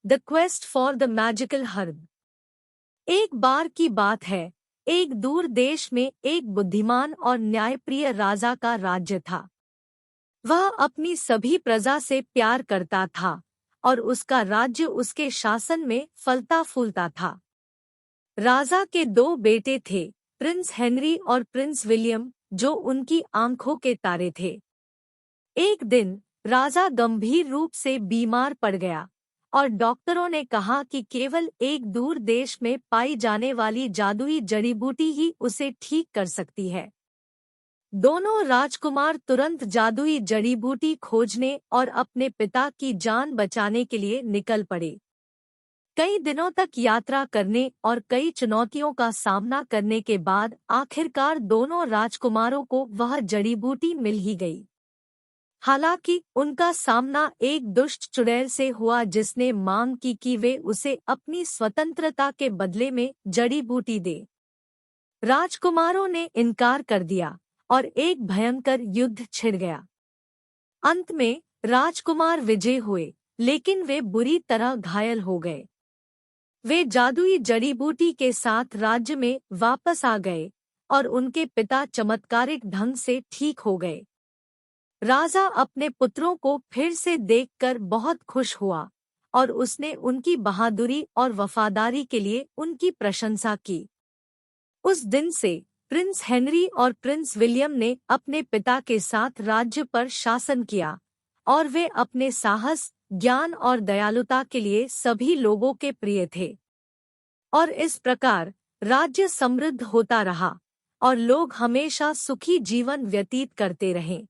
The quest for the magical herb. एक बार की बात है, एक दूर देश में एक बुद्धिमान और न्यायप्रिय राजा का राज्य था। वह अपनी सभी प्रजा से प्यार करता था और उसका राज्य उसके शासन में फलता फूलता था। राजा के दो बेटे थे, प्रिंस हेनरी और प्रिंस विलियम, जो उनकी आंखों के तारे थे। एक दिन राजा गंभीर रूप से बीमार पड़ गया और डॉक्टरों ने कहा कि केवल एक दूर देश में पाई जाने वाली जादुई जड़ी बूटी ही उसे ठीक कर सकती है। दोनों राजकुमार तुरंत जादुई जड़ी बूटी खोजने और अपने पिता की जान बचाने के लिए निकल पड़े। कई दिनों तक यात्रा करने और कई चुनौतियों का सामना करने के बाद आखिरकार दोनों राजकुमारों को वह जड़ी बूटी मिल ही गई। हालांकि उनका सामना एक दुष्ट चुड़ैल से हुआ जिसने मांग की कि वे उसे अपनी स्वतंत्रता के बदले में जड़ी बूटी दे। राजकुमारों ने इनकार कर दिया और एक भयंकर युद्ध छिड़ गया। अंत में राजकुमार विजय हुए, लेकिन वे बुरी तरह घायल हो गए। वे जादुई जड़ी बूटी के साथ राज्य में वापस आ गए और उनके पिता चमत्कारिक ढंग से ठीक हो गए। राजा अपने पुत्रों को फिर से देखकर बहुत खुश हुआ और उसने उनकी बहादुरी और वफादारी के लिए उनकी प्रशंसा की। उस दिन से प्रिंस हेनरी और प्रिंस विलियम ने अपने पिता के साथ राज्य पर शासन किया और वे अपने साहस, ज्ञान और दयालुता के लिए सभी लोगों के प्रिय थे। और इस प्रकार राज्य समृद्ध होता रहा और लोग हमेशा सुखी जीवन व्यतीत करते रहे।